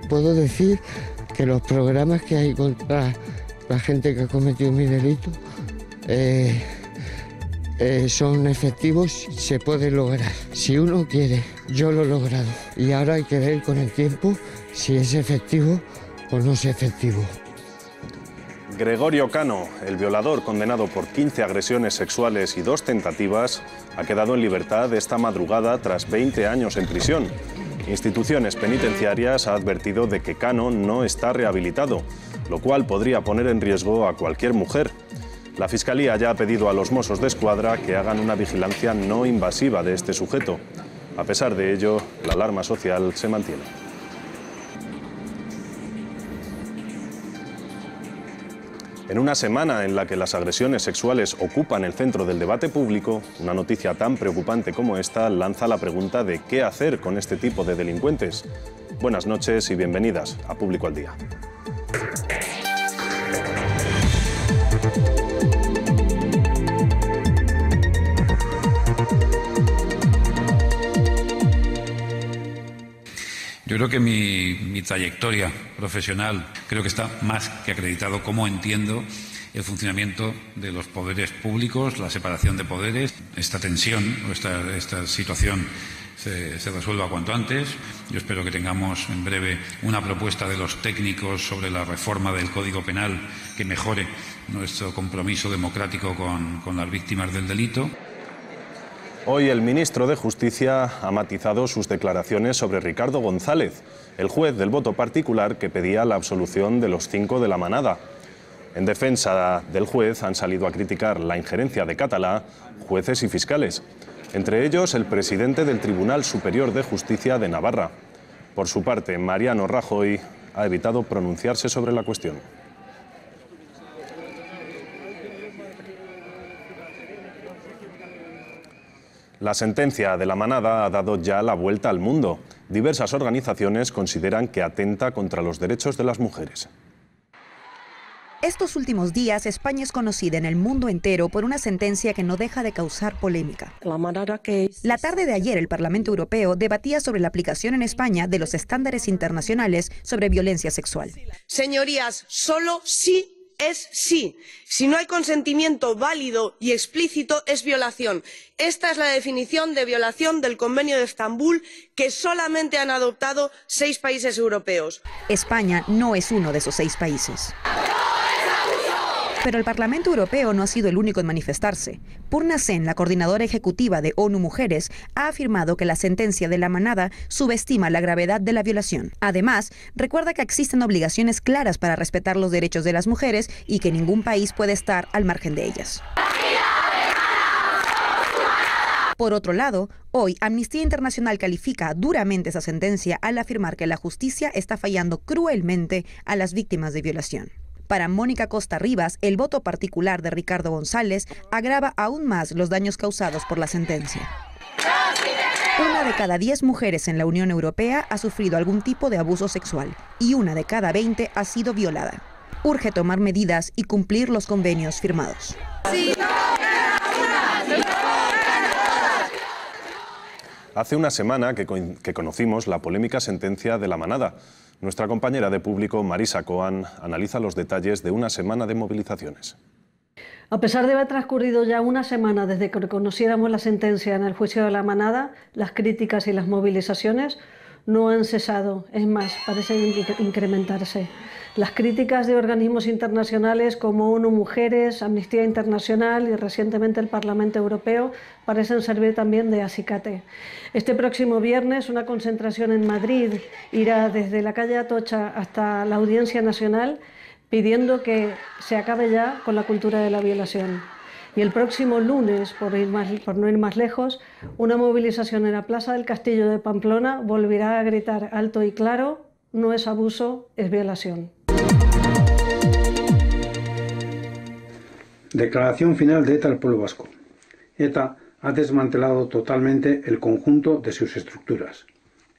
puedo decir que los programas que hay contra la gente que ha cometido mi delito son efectivos, se puede lograr. Si uno quiere, yo lo he logrado. Y ahora hay que ver con el tiempo si es efectivo o no es efectivo. Gregorio Cano, el violador condenado por 15 agresiones sexuales y 2 tentativas, ha quedado en libertad esta madrugada tras 20 años en prisión. Instituciones penitenciarias han advertido de que Cano no está rehabilitado, lo cual podría poner en riesgo a cualquier mujer. La Fiscalía ya ha pedido a los Mossos de Escuadra que hagan una vigilancia no invasiva de este sujeto. A pesar de ello, la alarma social se mantiene. En una semana en la que las agresiones sexuales ocupan el centro del debate público, una noticia tan preocupante como esta lanza la pregunta de qué hacer con este tipo de delincuentes. Buenas noches y bienvenidas a Público al Día. Yo creo que mi trayectoria profesional creo que está más que acreditado cómo entiendo el funcionamiento de los poderes públicos, la separación de poderes. Esta tensión o esta situación se resuelva cuanto antes. Yo espero que tengamos en breve una propuesta de los técnicos sobre la reforma del Código Penal que mejore nuestro compromiso democrático con las víctimas del delito. Hoy el ministro de Justicia ha matizado sus declaraciones sobre Ricardo González, el juez del voto particular que pedía la absolución de los 5 de la manada. En defensa del juez han salido a criticar la injerencia de Catalá, jueces y fiscales, entre ellos el presidente del Tribunal Superior de Justicia de Navarra. Por su parte, Mariano Rajoy ha evitado pronunciarse sobre la cuestión. La sentencia de la manada ha dado ya la vuelta al mundo. Diversas organizaciones consideran que atenta contra los derechos de las mujeres. Estos últimos días, España es conocida en el mundo entero por una sentencia que no deja de causar polémica. La tarde de ayer, el Parlamento Europeo debatía sobre la aplicación en España de los estándares internacionales sobre violencia sexual. Señorías, solo sí es sí. Si no hay consentimiento válido y explícito, es violación. Esta es la definición de violación del Convenio de Estambul que solamente han adoptado 6 países europeos. España no es uno de esos 6 países. Pero el Parlamento Europeo no ha sido el único en manifestarse. Purna Sen, la coordinadora ejecutiva de ONU Mujeres, ha afirmado que la sentencia de la manada subestima la gravedad de la violación. Además, recuerda que existen obligaciones claras para respetar los derechos de las mujeres y que ningún país puede estar al margen de ellas. Por otro lado, hoy Amnistía Internacional califica duramente esa sentencia al afirmar que la justicia está fallando cruelmente a las víctimas de violación. Para Mónica Costa Rivas, el voto particular de Ricardo González agrava aún más los daños causados por la sentencia. 1 de cada 10 mujeres en la Unión Europea ha sufrido algún tipo de abuso sexual y 1 de cada 20 ha sido violada. Urge tomar medidas y cumplir los convenios firmados. Hace una semana que conocimos la polémica sentencia de la manada. Nuestra compañera de Público, Marisa Coan, analiza los detalles de una semana de movilizaciones. A pesar de haber transcurrido ya una semana desde que reconociéramos la sentencia en el juicio de la manada, las críticas y las movilizaciones no han cesado, es más, parecen incrementarse. Las críticas de organismos internacionales como ONU Mujeres, Amnistía Internacional y recientemente el Parlamento Europeo parecen servir también de acicate. Este próximo viernes una concentración en Madrid irá desde la calle Atocha hasta la Audiencia Nacional pidiendo que se acabe ya con la cultura de la violación. Y el próximo lunes, por no ir más lejos, una movilización en la Plaza del Castillo de Pamplona volverá a gritar alto y claro: no es abuso, es violación. Declaración final de ETA al pueblo vasco. ETA ha desmantelado totalmente el conjunto de sus estructuras.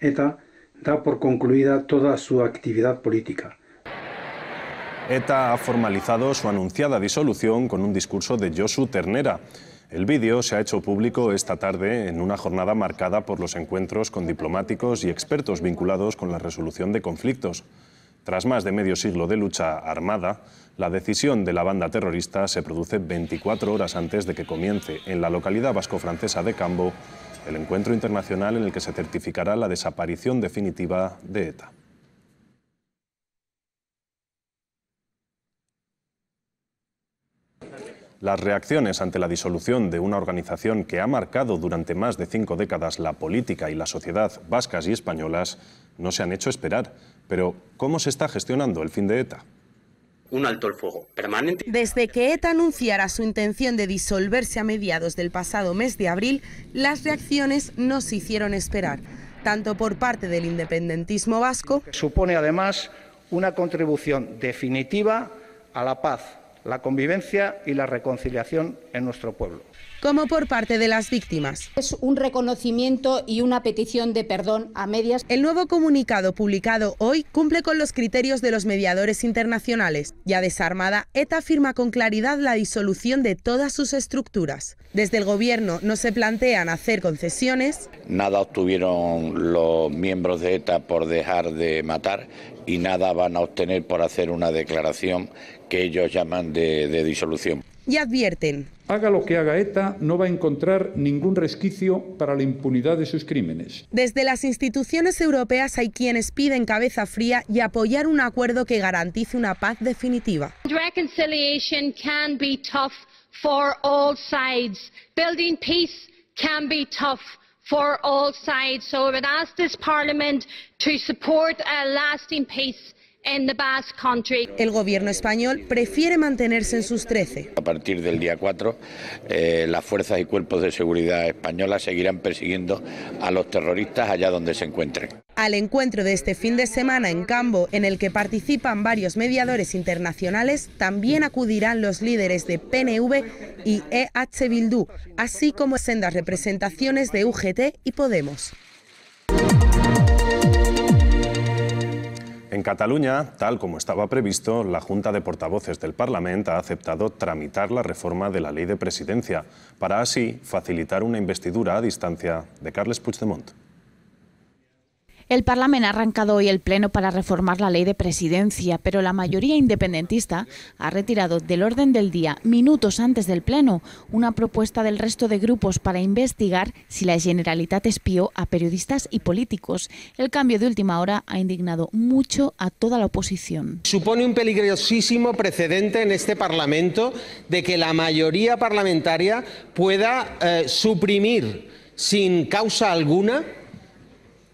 ETA da por concluida toda su actividad política. ETA ha formalizado su anunciada disolución con un discurso de Josu Ternera. El vídeo se ha hecho público esta tarde en una jornada marcada por los encuentros con diplomáticos y expertos vinculados con la resolución de conflictos. Tras más de medio siglo de lucha armada, la decisión de la banda terrorista se produce 24 horas antes de que comience en la localidad vasco-francesa de Cambo el encuentro internacional en el que se certificará la desaparición definitiva de ETA. Las reacciones ante la disolución de una organización que ha marcado durante más de 5 décadas la política y la sociedad vascas y españolas no se han hecho esperar. Pero, ¿cómo se está gestionando el fin de ETA? Un alto el fuego permanente. Desde que ETA anunciara su intención de disolverse a mediados del pasado mes de abril, las reacciones no se hicieron esperar, tanto por parte del independentismo vasco. Supone además una contribución definitiva a la paz, la convivencia y la reconciliación en nuestro pueblo. Como por parte de las víctimas. Es un reconocimiento y una petición de perdón a medias. El nuevo comunicado publicado hoy cumple con los criterios de los mediadores internacionales. Ya desarmada, ETA afirma con claridad la disolución de todas sus estructuras. Desde el gobierno no se plantean hacer concesiones. Nada obtuvieron los miembros de ETA por dejar de matar y nada van a obtener por hacer una declaración que ellos llaman de disolución. Y advierten. Haga lo que haga ETA, no va a encontrar ningún resquicio para la impunidad de sus crímenes. Desde las instituciones europeas hay quienes piden cabeza fría y apoyar un acuerdo que garantice una paz definitiva. Reconciliation can be tough for all sides. Building peace can be tough for all sides. So I would ask this Parliament to support a lasting peace in the Basque Country. El gobierno español prefiere mantenerse en sus 13. A partir del día 4, las fuerzas y cuerpos de seguridad españolas seguirán persiguiendo a los terroristas allá donde se encuentren. Al encuentro de este fin de semana en Cambo, en el que participan varios mediadores internacionales, también acudirán los líderes de PNV y EH Bildu, así como sendas representaciones de UGT y Podemos. En Cataluña, tal como estaba previsto, la Junta de Portavoces del Parlamento ha aceptado tramitar la reforma de la Ley de Presidencia para así facilitar una investidura a distancia de Carles Puigdemont. El Parlamento ha arrancado hoy el pleno para reformar la ley de presidencia, pero la mayoría independentista ha retirado del orden del día, minutos antes del pleno, una propuesta del resto de grupos para investigar si la Generalitat espió a periodistas y políticos. El cambio de última hora ha indignado mucho a toda la oposición. Supone un peligrosísimo precedente en este Parlamento de que la mayoría parlamentaria pueda suprimir sin causa alguna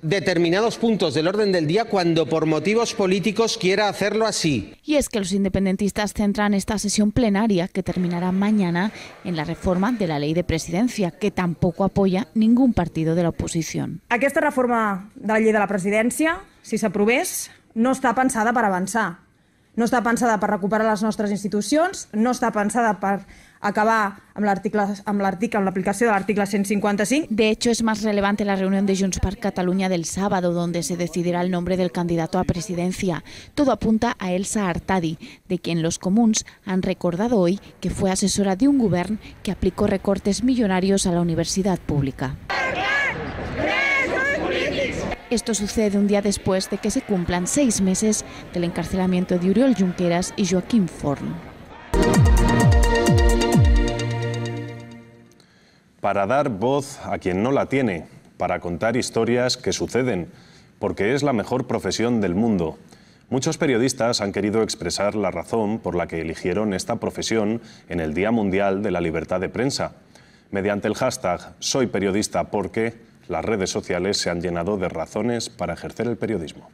determinados puntos del orden del día cuando por motivos políticos quiera hacerlo así. Y es que los independentistas centran esta sesión plenaria que terminará mañana en la reforma de la ley de presidencia, que tampoco apoya ningún partido de la oposición. Aquesta reforma de la llei de la presidència, si s'aprovés, no està pensada per avançar. No està pensada per recuperar les nostres institucions, no està pensada per acabar amb l'aplicació de l'article 155. De hecho, es más relevante la reunión de Junts per Catalunya del sábado, donde se decidirá el nombre del candidato a presidencia. Todo apunta a Elsa Artadi, de quien los comuns han recordado hoy que fue asesora de un govern que aplicó recortes millonarios a la universidad pública. Esto sucede un día después de que se cumplan 6 meses del encarcelamiento de Oriol Junqueras y Joaquim Forn. Para dar voz a quien no la tiene, para contar historias que suceden, porque es la mejor profesión del mundo. Muchos periodistas han querido expresar la razón por la que eligieron esta profesión en el Día Mundial de la Libertad de Prensa. Mediante el hashtag Soy periodista porque, las redes sociales se han llenado de razones para ejercer el periodismo.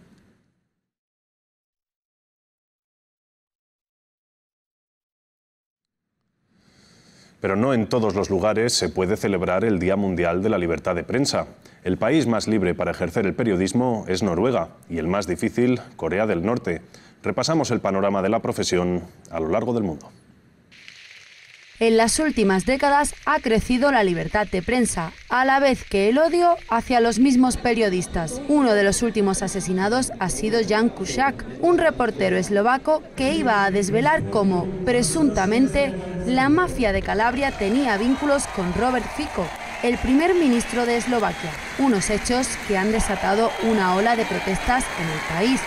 Pero no en todos los lugares se puede celebrar el Día Mundial de la Libertad de Prensa. El país más libre para ejercer el periodismo es Noruega y el más difícil, Corea del Norte. Repasamos el panorama de la profesión a lo largo del mundo. En las últimas décadas ha crecido la libertad de prensa, a la vez que el odio hacia los mismos periodistas. Uno de los últimos asesinados ha sido Jan Kuciak, un reportero eslovaco que iba a desvelar cómo, presuntamente, La mafia de Calabria tenía vínculos con Robert Fico, el primer ministro de Eslovaquia, unos hechos que han desatado una ola de protestas en el país.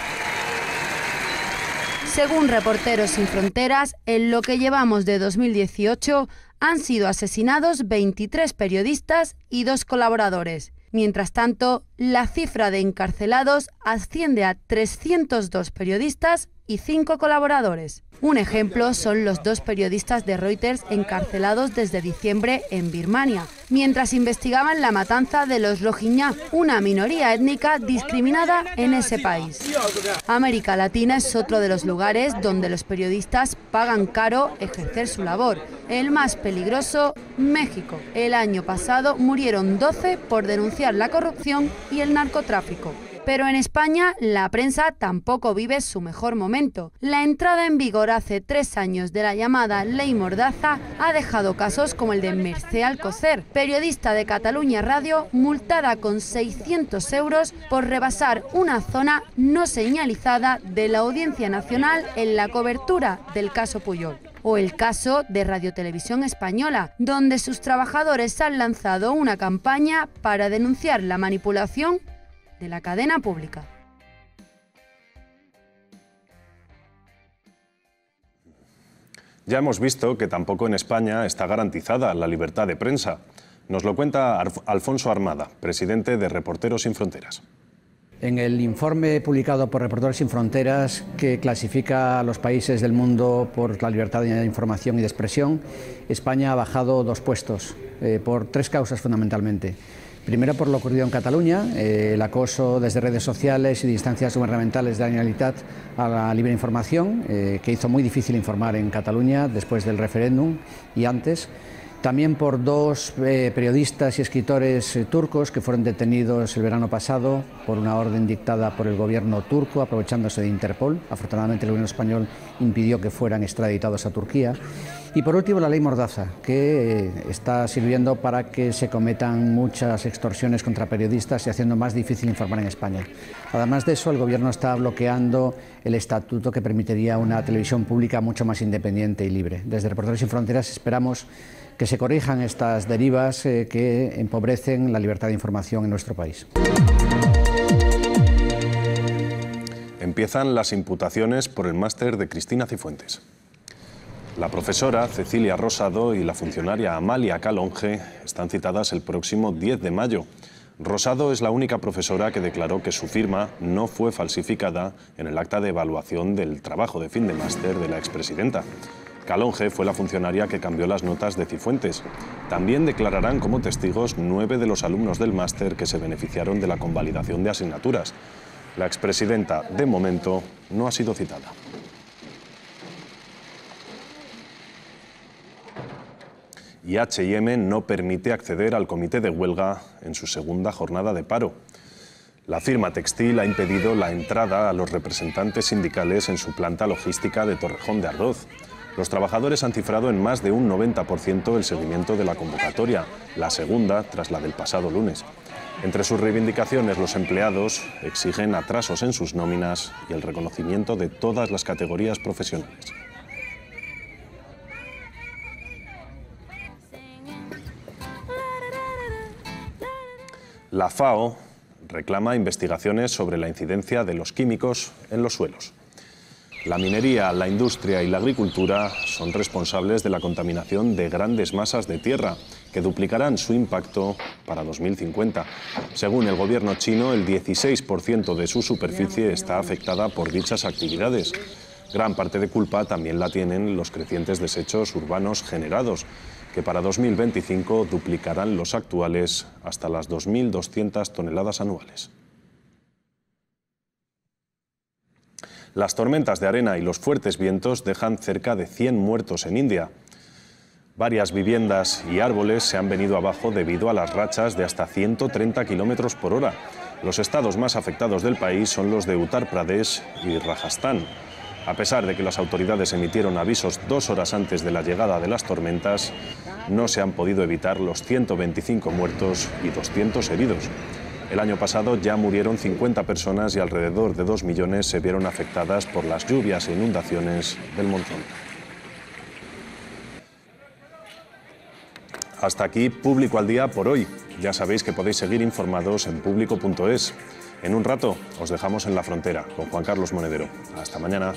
Según Reporteros Sin Fronteras, en lo que llevamos de 2018 han sido asesinados 23 periodistas y 2 colaboradores. Mientras tanto, la cifra de encarcelados asciende a 302 periodistas y 5 colaboradores. Un ejemplo son los 2 periodistas de Reuters encarcelados desde diciembre en Birmania, mientras investigaban la matanza de los Rohingya, una minoría étnica discriminada en ese país. América Latina es otro de los lugares donde los periodistas pagan caro ejercer su labor. El más peligroso, México. El año pasado murieron 12 por denunciar la corrupción y el narcotráfico. Pero en España la prensa tampoco vive su mejor momento. La entrada en vigor hace 3 años de la llamada Ley Mordaza ha dejado casos como el de Mercè Alcocer, periodista de Catalunya Radio, multada con 600 euros por rebasar una zona no señalizada de la Audiencia Nacional en la cobertura del caso Pujol. O el caso de Radio Televisión Española, donde sus trabajadores han lanzado una campaña para denunciar la manipulación de la cadena pública. Ya hemos visto que tampoco en España está garantizada la libertad de prensa. Nos lo cuenta Alfonso Armada, presidente de Reporteros Sin Fronteras. En el informe publicado por Reporteros Sin Fronteras, que clasifica a los países del mundo por la libertad de información y de expresión, España ha bajado 2 puestos, por 3 causas fundamentalmente. Primero, por lo ocurrido en Cataluña, el acoso desde redes sociales y de instancias gubernamentales de la Generalitat a la libre información, que hizo muy difícil informar en Cataluña después del referéndum y antes. También por 2 periodistas y escritores turcos que fueron detenidos el verano pasado por una orden dictada por el gobierno turco, aprovechándose de Interpol. Afortunadamente el gobierno español impidió que fueran extraditados a Turquía. Y por último, la ley Mordaza, que está sirviendo para que se cometan muchas extorsiones contra periodistas y haciendo más difícil informar en España. Además de eso, el gobierno está bloqueando el estatuto que permitiría una televisión pública mucho más independiente y libre. Desde Reporteros Sin Fronteras esperamos que se corrijan estas derivas que empobrecen la libertad de información en nuestro país. Empiezan las imputaciones por el máster de Cristina Cifuentes. La profesora Cecilia Rosado y la funcionaria Amalia Calonge están citadas el próximo 10 de mayo. Rosado es la única profesora que declaró que su firma no fue falsificada en el acta de evaluación del trabajo de fin de máster de la expresidenta. Calonge fue la funcionaria que cambió las notas de Cifuentes. También declararán como testigos 9 de los alumnos del máster que se beneficiaron de la convalidación de asignaturas. La expresidenta, de momento, no ha sido citada. Y H&M no permite acceder al comité de huelga en su segunda jornada de paro. La firma textil ha impedido la entrada a los representantes sindicales en su planta logística de Torrejón de Ardoz. Los trabajadores han cifrado en más de un 90% el seguimiento de la convocatoria, la segunda tras la del pasado lunes. Entre sus reivindicaciones, los empleados exigen atrasos en sus nóminas y el reconocimiento de todas las categorías profesionales. La FAO reclama investigaciones sobre la incidencia de los químicos en los suelos. La minería, la industria y la agricultura son responsables de la contaminación de grandes masas de tierra, que duplicarán su impacto para 2050. Según el gobierno chino, el 16% de su superficie está afectada por dichas actividades. Gran parte de culpa también la tienen los crecientes desechos urbanos generados, que para 2025 duplicarán los actuales hasta las 2.200 toneladas anuales. Las tormentas de arena y los fuertes vientos dejan cerca de 100 muertos en India. Varias viviendas y árboles se han venido abajo debido a las rachas de hasta 130 km por hora. Los estados más afectados del país son los de Uttar Pradesh y Rajasthan. A pesar de que las autoridades emitieron avisos 2 horas antes de la llegada de las tormentas, no se han podido evitar los 125 muertos y 200 heridos. El año pasado ya murieron 50 personas y alrededor de 2 millones se vieron afectadas por las lluvias e inundaciones del monzón. Hasta aquí Público al Día por hoy. Ya sabéis que podéis seguir informados en público.es. En un rato os dejamos en la frontera con Juan Carlos Monedero. Hasta mañana.